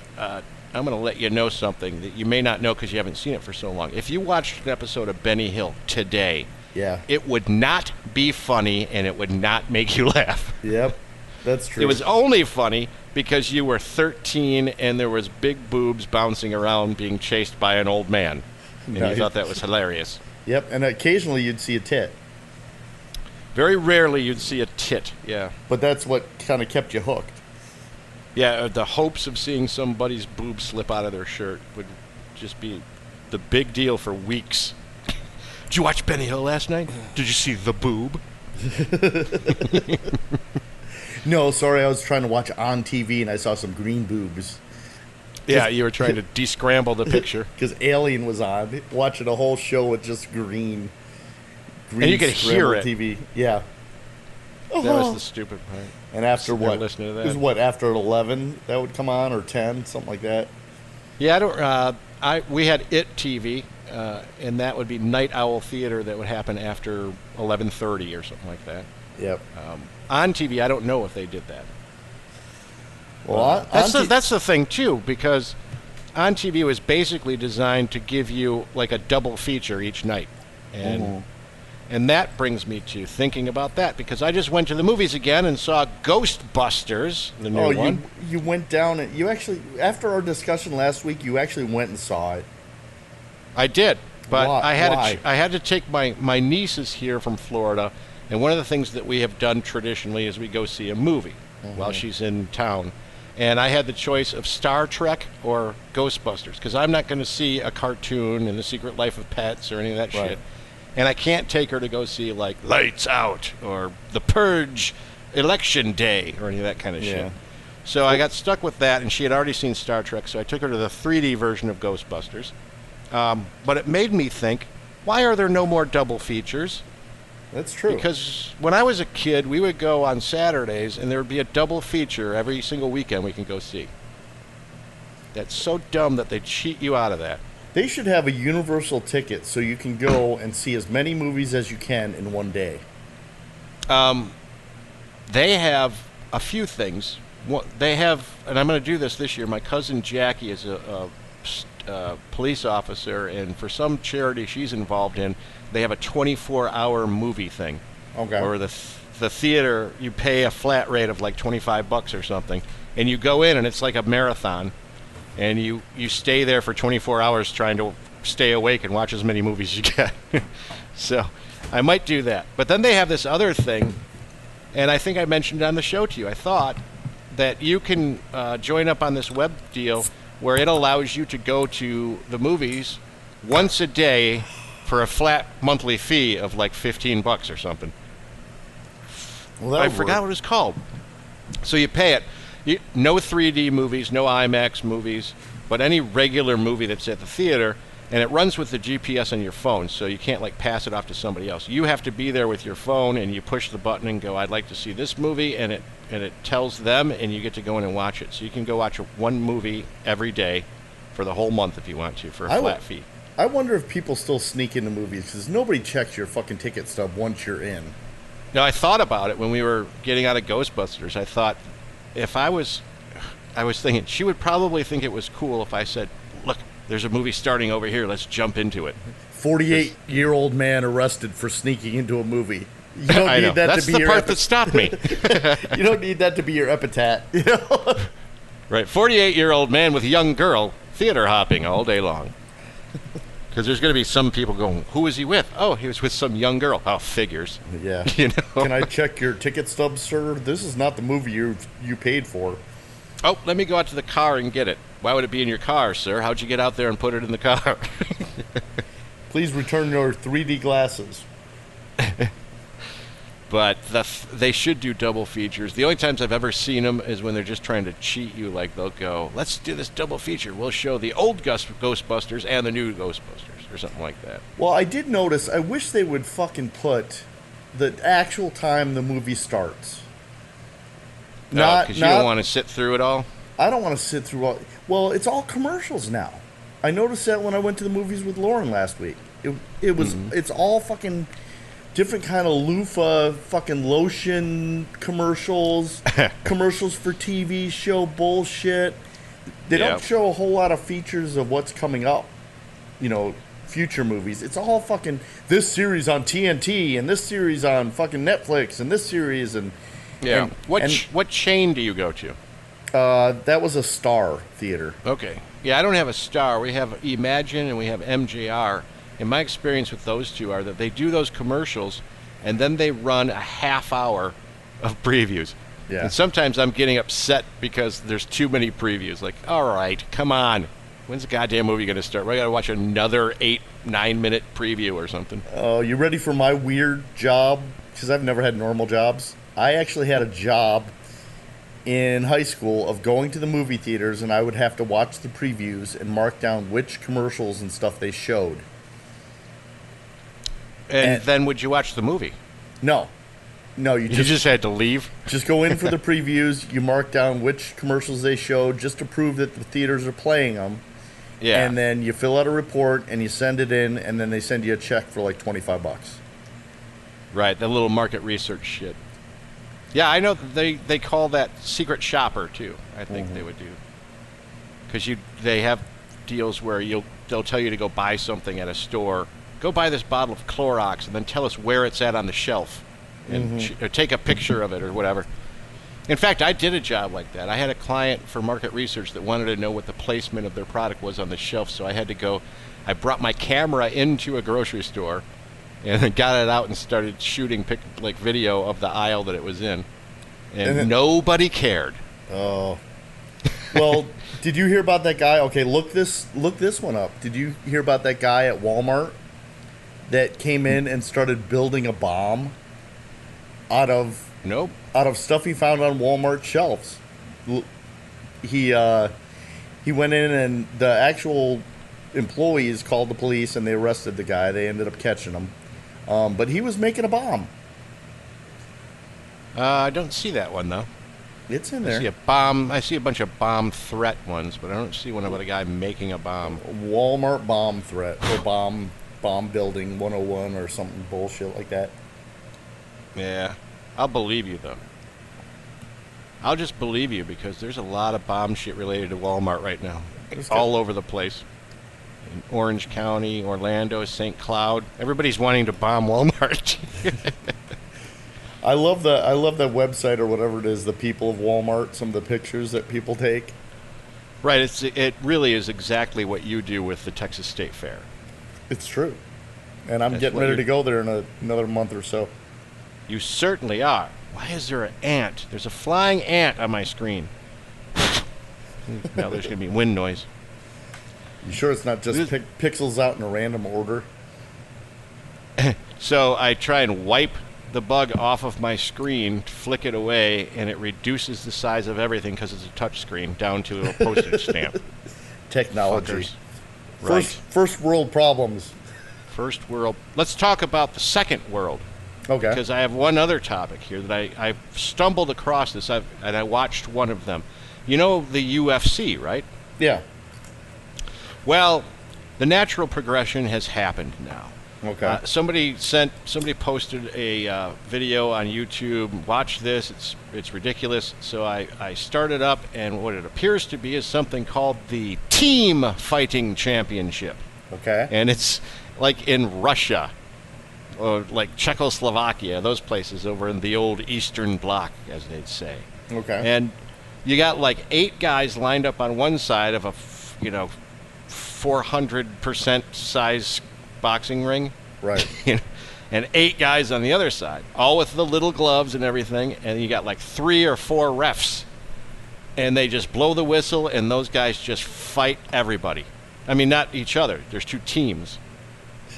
to let you know something that you may not know because you haven't seen it for so long. If you watched an episode of Benny Hill today,
Yeah.
it would not be funny and it would not make you laugh.
Yep. That's true.
It was only funny because you were 13 and there was big boobs bouncing around being chased by an old man. And
Nice.
you thought that was hilarious.
Yep, and occasionally you'd see a tit,
Very rarely you'd see a tit. Yeah.
but that's what kind of kept you hooked.
Yeah, the hopes of seeing somebody's boob slip out of their shirt would just be the big deal for weeks. Did you watch Benny Hill last night? Did you see the boob?
No, sorry, I was trying to watch on TV and I saw some green boobs
Yeah, you were trying to descramble the picture.
because Alien was on, watching a whole show with just green.
And you could hear
scrambled
it.
TV. Yeah.
That was the stupid part.
And after
Sitting there
what?
listening to that.
It was what, after 11 that would come on, or 10, something like that.
Yeah, we had IT TV, and that would be Night Owl Theater that would happen after 11:30 or something like that.
Yep.
On TV, I don't know if they did that.
Well,
That's the thing too, because on TV was basically designed to give you like a double feature each night, and that brings me to thinking about that because I just went to the movies again and saw Ghostbusters, the new one.
You went down and you actually, after our discussion last week, you actually went and saw it.
I did. But
Why?
I had to take my nieces here from Florida, and one of the things that we have done traditionally is we go see a movie while she's in town. And I had the choice of Star Trek or Ghostbusters, because I'm not going to see a cartoon in The Secret Life of Pets or any of that shit. And I can't take her to go see, like, Lights Out or The Purge, Election Day, or any of that kind of shit. So I got stuck with that, and she had already seen Star Trek, so I took her to the 3D version of Ghostbusters. But it made me think, why are there no more double features?
That's true.
Because when I was a kid, we would go on Saturdays, and there would be a double feature every single weekend we can go see. That's so dumb that they cheat you out of that.
They should have a universal ticket so you can go and see as many movies as you can in one day.
They have a few things. They have, and I'm going to do this year, my cousin Jackie is a police officer, and for some charity she's involved in, they have a 24-hour movie thing.
Okay.
Or the theater, you pay a flat rate of like $25 or something, and you go in and it's like a marathon, and you stay there for 24 hours trying to stay awake and watch as many movies as you can. So I might do that. But then they have this other thing, and I think I mentioned it on the show to you. I thought that you can join up on this web deal where it allows you to go to the movies once a day for a flat monthly fee of like $15 or something.
Well,
I forgot what it's called. So you pay it. No 3D movies, no IMAX movies, but any regular movie that's at the theater, and it runs with the GPS on your phone, so you can't like pass it off to somebody else. You have to be there with your phone, and you push the button and go, I'd like to see this movie, and it tells them, and you get to go in and watch it. So you can go watch one movie every day for the whole month if you want to, for a flat fee.
I wonder if people still sneak into movies, because nobody checks your fucking ticket stub once you're in.
Now, I thought about it when we were getting out of Ghostbusters. I thought, if I was thinking, she would probably think it was cool if I said, look, there's a movie starting over here, let's jump into it.
48-year-old man arrested for sneaking into a movie. You don't
I
need
know.
that
That's
to be
the
your
part that stopped me.
You don't need that to be your epitaph. You know?
Right, 48-year-old man with young girl, theater hopping all day long. Because there's going to be some people going, who was he with? Oh, he was with some young girl. Oh, figures.
Yeah.
You know?
Can I check your ticket stub, sir? This is not the movie you paid for.
Oh, let me go out to the car and get it. Why would it be in your car, sir? How'd you get out there and put it in the car?
Please return your 3D glasses.
But they should do double features. The only times I've ever seen them is when they're just trying to cheat you. Like, they'll go, let's do this double feature. We'll show the old Ghostbusters and the new Ghostbusters, or something like that.
Well, I did notice, I wish they would fucking put the actual time the movie starts.
Because you don't want to sit through it all?
I don't want to sit through all... Well, it's all commercials now. I noticed that when I went to the movies with Lauren last week. It was... It's all fucking... different kind of loofah fucking lotion commercials, commercials for TV show bullshit. They don't show a whole lot of features of what's coming up, you know, future movies. It's all fucking this series on TNT and this series on fucking Netflix and this series and...
Yeah. What chain do you go to?
That was a Star Theater.
Okay. Yeah, I don't have a Star. We have Imagine and we have MJR. And my experience with those two are that they do those commercials, and then they run a half hour of previews.
Yeah.
And sometimes I'm getting upset because there's too many previews. Like, all right, come on. When's the goddamn movie going to start? We got to watch another 8-9 minute preview or something.
Oh, you ready for my weird job? Because I've never had normal jobs. I actually had a job in high school of going to the movie theaters, and I would have to watch the previews and mark down which commercials and stuff they showed.
And then would you watch the movie?
No, you
just had to leave?
Just go in for the previews. You mark down which commercials they showed just to prove that the theaters are playing them.
Yeah.
And then you fill out a report and you send it in, and then they send you a check for like $25.
Right, the little market research shit. Yeah, I know they call that secret shopper too. I think they would do, because they have deals where they'll tell you to go buy something at a store. Go buy this bottle of Clorox and then tell us where it's at on the shelf, and or take a picture of it or whatever. In fact, I did a job like that. I had a client for market research that wanted to know what the placement of their product was on the shelf, so I had to go. I brought my camera into a grocery store and then got it out and started shooting video of the aisle that it was in. And nobody cared.
Oh. Well, did you hear about that guy? Okay, look this one up. Did you hear about that guy at Walmart that came in and started building a bomb out of
Nope.
out of stuff he found on Walmart shelves? He went in, and the actual employees called the police and they arrested the guy. They ended up catching him. But he was making a bomb.
I don't see that one though.
It's in
I
there.
see a bomb. I see a bunch of bomb threat ones, but I don't see one about a guy making a bomb.
Walmart bomb threat or bomb building 101 or something bullshit like that.
Yeah, I'll believe you though. I'll just believe you because there's a lot of bomb shit related to Walmart right now, all over the place. In Orange County, Orlando, St. Cloud, everybody's wanting to bomb Walmart.
I love that website or whatever it is, the people of Walmart, some of the pictures that people take.
Right, it really is exactly what you do with the Texas State Fair.
It's true. And I'm
That's
getting
what
ready to go there in another month or so.
You certainly are. Why is there an ant? There's a flying ant on my screen. Now there's going to be wind noise.
You sure it's not just pixels out in a random order?
So I try and wipe the bug off of my screen, flick it away, and it reduces the size of everything because it's a touch screen down to a postage stamp.
Technology.
Fuckers. Right.
First world problems.
First world. Let's talk about the second world.
Okay.
Because I have one other topic here that I stumbled across this, and I watched one of them. You know the UFC, right?
Yeah.
Well, the natural progression has happened now.
Okay.
Somebody posted a video on YouTube. Watch this. It's ridiculous. So I started up, and what it appears to be is something called the Team Fighting Championship.
Okay.
And it's like in Russia, or like Czechoslovakia, those places over in the old Eastern Bloc, as they'd say.
Okay.
And you got like 8 guys lined up on one side of a 400% size boxing ring.
Right.
And 8 guys on the other side, all with the little gloves and everything. And you got like 3 or 4 refs. And they just blow the whistle, and those guys just fight everybody. I mean, not each other. There's 2 teams.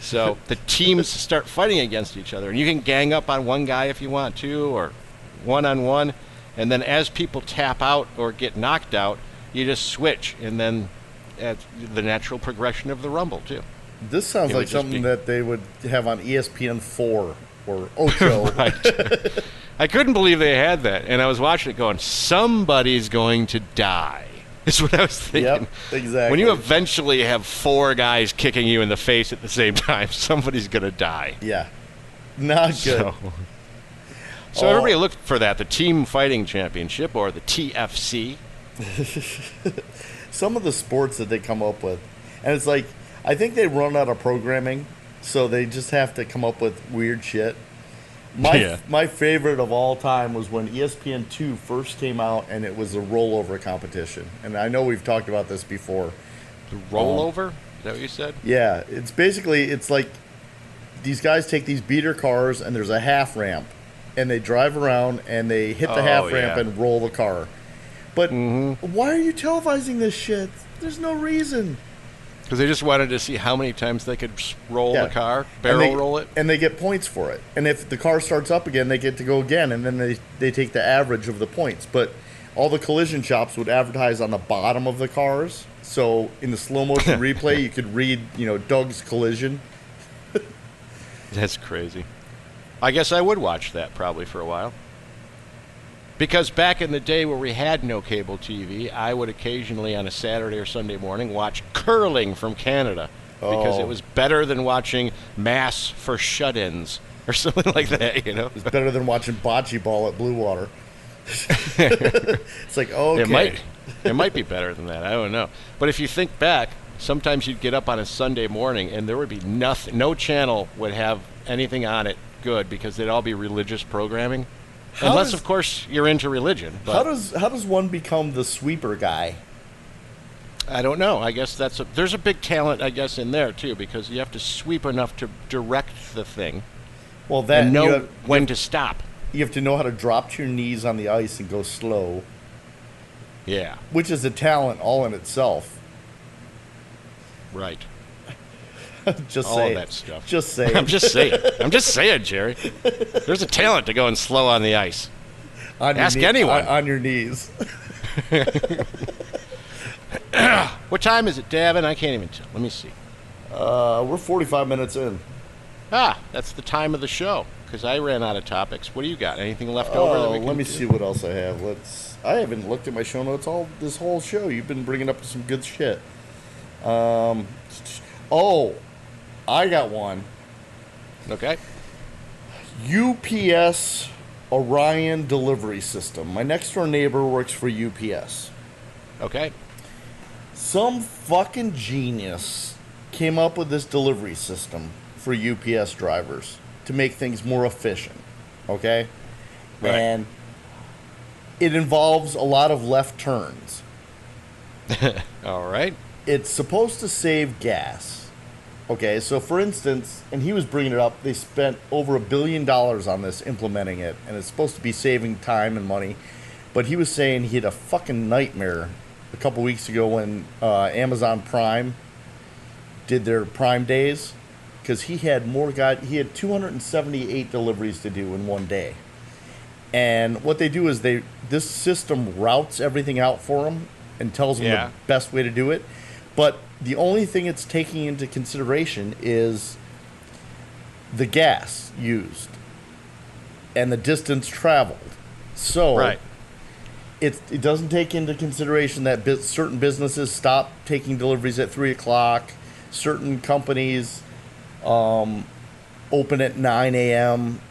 So the teams start fighting against each other. And you can gang up on one guy if you want to, or one-on-one. And then as people tap out or get knocked out, you just switch. And then the natural progression of the Rumble, too.
This sounds like something that they would have on ESPN4 or Ocho.
Right. I couldn't believe they had that. And I was watching it going, somebody's going to die. Is what I was thinking.
Yep, exactly.
When you eventually have 4 guys kicking you in the face at the same time, somebody's going to die.
Yeah. Not good.
So everybody looked for that, the Team Fighting Championship, or the TFC.
Some of the sports that they come up with. And it's like, I think they run out of programming, so they just have to come up with weird shit. My favorite of all time was when ESPN2 first came out, and it was a rollover competition. And I know we've talked about this before.
The rollover? Is that what you said?
Yeah. It's like these guys take these beater cars, and there's a half ramp. And they drive around, and they hit the half ramp and roll the car. But why are you televising this shit? There's no reason.
Because they just wanted to see how many times they could roll the car, roll it.
And they get points for it. And if the car starts up again, they get to go again. And then they take the average of the points. But all the collision shops would advertise on the bottom of the cars. So in the slow motion replay, you could read, Doug's collision.
That's crazy. I guess I would watch that probably for a while. Because back in the day where we had no cable TV, I would occasionally on a Saturday or Sunday morning watch curling from Canada. Because it was better than watching Mass for Shut-Ins or something like that,
It's better than watching bocce ball at Blue Water. It's like, okay.
It might be better than that. I don't know. But if you think back, sometimes you'd get up on a Sunday morning and there would be nothing. No channel would have anything on it good because they'd all be religious programming. Unless, of course, you're into religion. But
how does one become the sweeper guy?
I don't know. I guess there's a big talent, I guess, in there, too, because you have to sweep enough to direct the thing
Well, that
and know when to stop.
You have to know how to drop to your knees on the ice and go slow,
Yeah,
which is a talent all in itself.
right.
Just
All
say
of that stuff.
Just say
I'm just saying. I'm just saying, Jerry. There's a talent to going slow on the ice. Ask anyone.
On your knees.
What time is it, Davin? I can't even tell. Let me see.
We're 45 minutes in.
That's the time of the show, because I ran out of topics. What do you got? Anything left over? That we can
Let me
do?
see what else I have. I haven't looked at my show notes all this whole show. You've been bringing up some good shit. I got one.
Okay.
UPS Orion delivery system. My next door neighbor works for UPS.
Okay.
Some fucking genius came up with this delivery system for UPS drivers to make things more efficient. Okay?
Right.
And it involves a lot of left turns.
All right.
It's supposed to save gas. Okay, so for instance, and he was bringing it up, they spent over $1 billion on this, implementing it, and it's supposed to be saving time and money. But he was saying he had a fucking nightmare a couple weeks ago when Amazon Prime did their Prime days, because he had 278 deliveries to do in one day. And what they do is this system routes everything out for them and tells them the best way to do it. But the only thing it's taking into consideration is the gas used and the distance traveled. So
Right.
it doesn't take into consideration that certain businesses stop taking deliveries at 3 o'clock. Certain companies open at 9 a.m.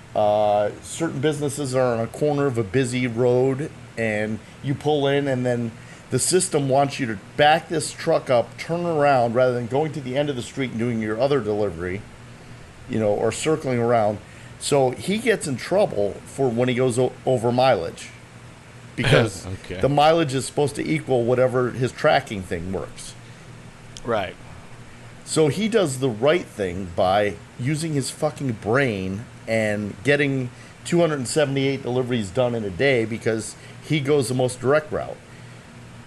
Certain businesses are on a corner of a busy road, and you pull in, and then the system wants you to back this truck up, turn around, rather than going to the end of the street and doing your other delivery, or circling around. So he gets in trouble for when he goes over mileage, because
Okay.
the mileage is supposed to equal whatever his tracking thing works.
Right.
So he does the right thing by using his fucking brain and getting 278 deliveries done in a day, because he goes the most direct route.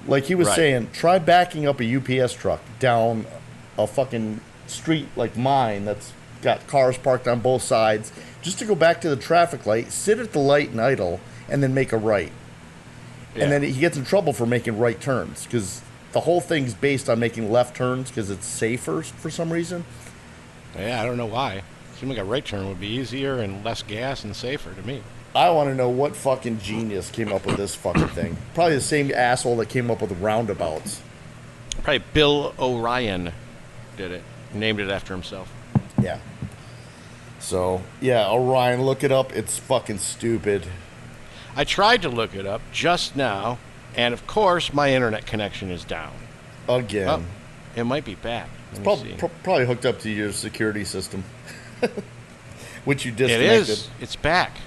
Like he was saying, try backing up a UPS truck down a fucking street like mine that's got cars parked on both sides, just to go back to the traffic light, sit at the light and idle, and then make a right.
Yeah.
And then he gets in trouble for making right turns, because the whole thing's based on making left turns because it's safer for some reason.
Yeah, I don't know why. Seems like a right turn would be easier and less gas and safer to me.
I want to know what fucking genius came up with this fucking thing. Probably the same asshole that came up with roundabouts.
Probably Bill Orion did it. Named it after himself.
Yeah. So, yeah, Orion, look it up. It's fucking stupid.
I tried to look it up just now, and of course my internet connection is down.
Again.
Oh, it might be back. Let me see.
Probably hooked up to your security system. Which you
It
disconnected.
is. It's back.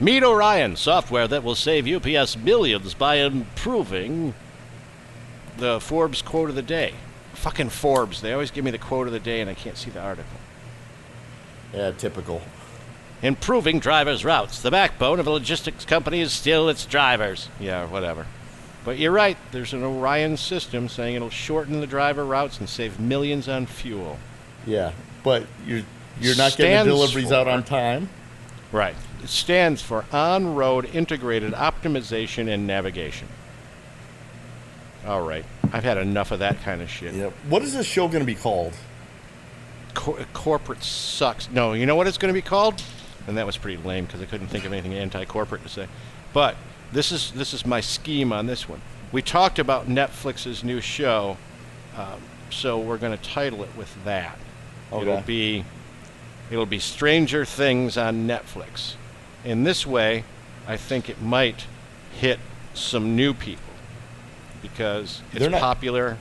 Meet Orion, software that will save UPS millions by improving the Forbes quote of the day. Fucking Forbes. They always give me the quote of the day and I can't see the article.
Yeah, typical.
Improving drivers' routes. The backbone of a logistics company is still its drivers. Yeah, whatever. But you're right. There's an Orion system saying it'll shorten the driver routes and save millions on fuel.
Yeah, but you're not getting the
Stands
deliveries out
for-
on time.
Right. It stands for On-Road Integrated Optimization and Navigation. All right. I've had enough of that kind of shit.
Yep. What is this show going to be called?
Corporate sucks. No, you know what it's going to be called? And that was pretty lame because I couldn't think of anything anti-corporate to say. But this is my scheme on this one. We talked about Netflix's new show, so we're going to title it with that.
Okay.
It'll be Stranger Things on Netflix. In this way, I think it might hit some new people because it's popular.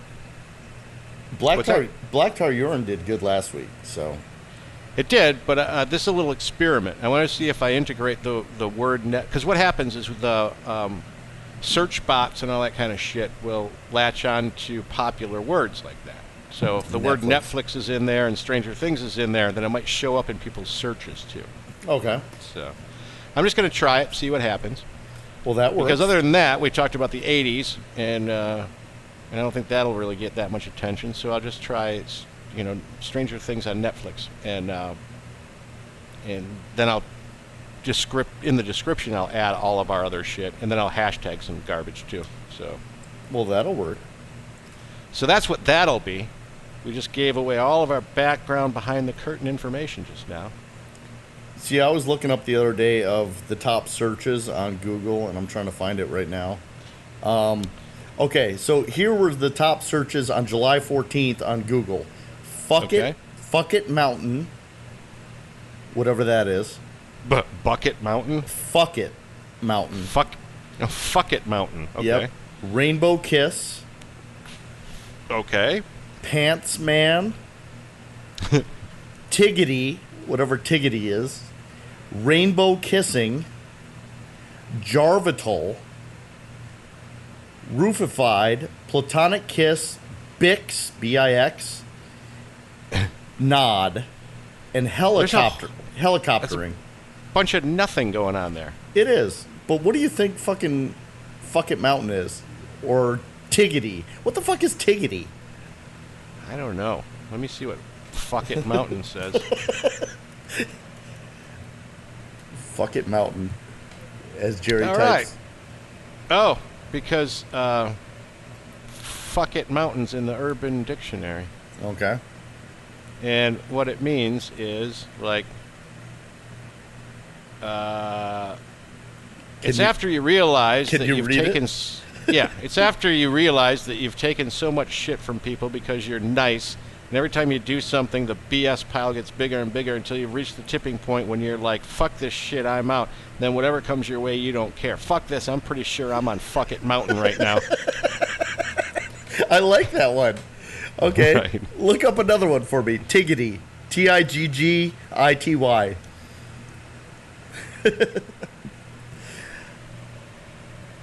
Black Tar Urine did good last week, so
It did, but this is a little experiment. I want to see if I integrate the word net, because what happens is the search bots and all that kind of shit will latch on to popular words like that. So if the word Netflix is in there and Stranger Things is in there, then it might show up in people's searches too.
Okay.
So I'm just going to try it, see what happens.
Well, that works.
Because other than that, we talked about the 80s, and I don't think that'll really get that much attention. So I'll just try, Stranger Things on Netflix, and then I'll in the description I'll add all of our other shit, and then I'll hashtag some garbage too. So,
well, that'll work.
So that's what that'll be. We just gave away all of our background behind the curtain information just now.
See, I was looking up the other day of the top searches on Google, and I'm trying to find it right now. Okay, so here were the top searches on July 14th on Google. Fuck it mountain, whatever that is.
Bucket Mountain?
Fuck it mountain.
Fuck it mountain. Okay.
Yep. Rainbow Kiss.
Okay.
Pants Man. Tiggity, whatever Tiggity is. Rainbow Kissing. Jarvital. Roofified. Platonic Kiss. Bix, B-I-X. Nod. And helicoptering.
Bunch of nothing going on there.
It is. But what do you think fucking Fuck It Mountain is? Or Tiggity. What the fuck is Tiggity?
I don't know. Let me see what Fuck It Mountain says.
Fuck It Mountain. As Jerry
All
types.
right. Oh, because Fuck It Mountain's in the Urban Dictionary.
Okay.
And what it means is, like, it's after you realize that you've taken... Yeah, it's after you realize that you've taken so much shit from people because you're nice, and every time you do something, the BS pile gets bigger and bigger until you've reached the tipping point when you're like, fuck this shit, I'm out. Then whatever comes your way, you don't care. Fuck this, I'm pretty sure I'm on Fuck It Mountain right now.
I like that one. Okay,
Right.
Look up another one for me. Tiggity. Tiggity.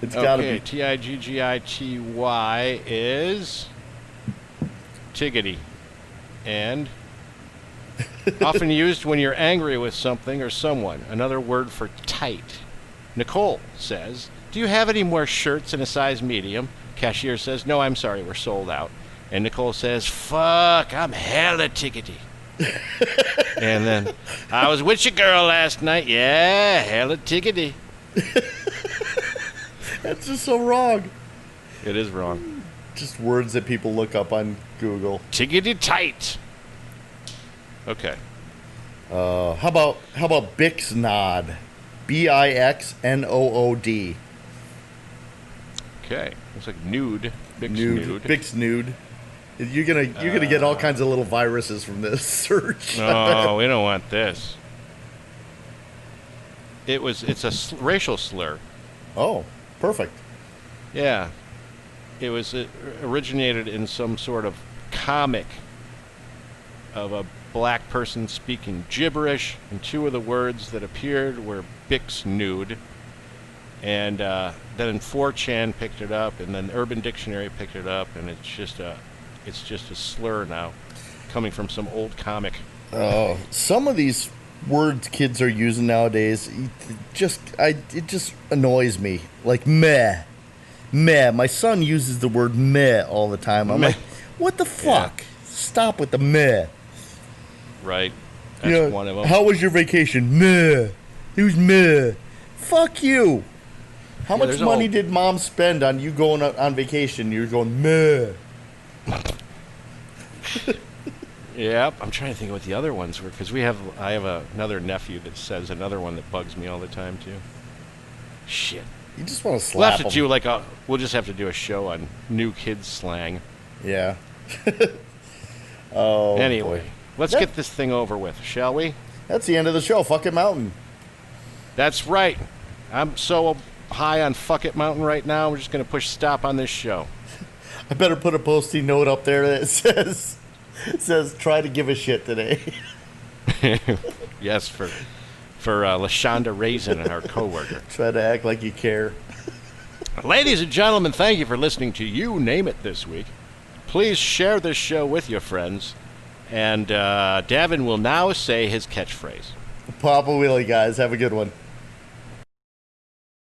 It's gotta be.
Tiggity is Tiggity. And often used when you're angry with something or someone. Another word for tight. Nicole says, do you have any more shirts in a size medium? Cashier says, no, I'm sorry, we're sold out. And Nicole says, fuck, I'm hella tiggity. And then, I was with your girl last night. Yeah, hella tiggity.
That's just so wrong.
It is wrong.
Just words that people look up on Google.
Tiggity tight. Okay.
How about Bixnod? Bixnood.
Okay. Looks like nude. Nude.
Bixnude. You're gonna get all kinds of little viruses from this search.
No, we don't want this. It's a racial slur.
Oh, perfect.
Yeah. It originated in some sort of comic of a black person speaking gibberish, and two of the words that appeared were Bix nude. And then 4chan picked it up, and then Urban Dictionary picked it up, and it's just a slur now, coming from some old comic.
Some of these words kids are using nowadays, it just annoys me. Like meh. My son uses the word meh all the time. I'm like, what the fuck? Yeah. Stop with the meh.
Right. That's one of them.
How was your vacation? Meh. It was meh. Fuck you. How much money did mom spend on you going on vacation? You're going meh.
Yeah, I'm trying to think of what the other ones were, because I have another nephew that says another one that bugs me all the time too. Shit.
You just want to slap
we'll just have to do a show on new kids slang.
Yeah. Oh.
Anyway,
boy.
Let's get this thing over with, shall we?
That's the end of the show. Fuck It Mountain.
That's right. I'm so high on Fuck It Mountain right now. We're just going to push stop on this show.
I better put a post-it note up there that says try to give a shit today.
Yes, for LaShonda Raisin, our coworker.
Try to act like you care.
Ladies and gentlemen, thank you for listening to You Name It this week. Please share this show with your friends. And Davin will now say his catchphrase.
Papa Wheelie, guys. Have a good one.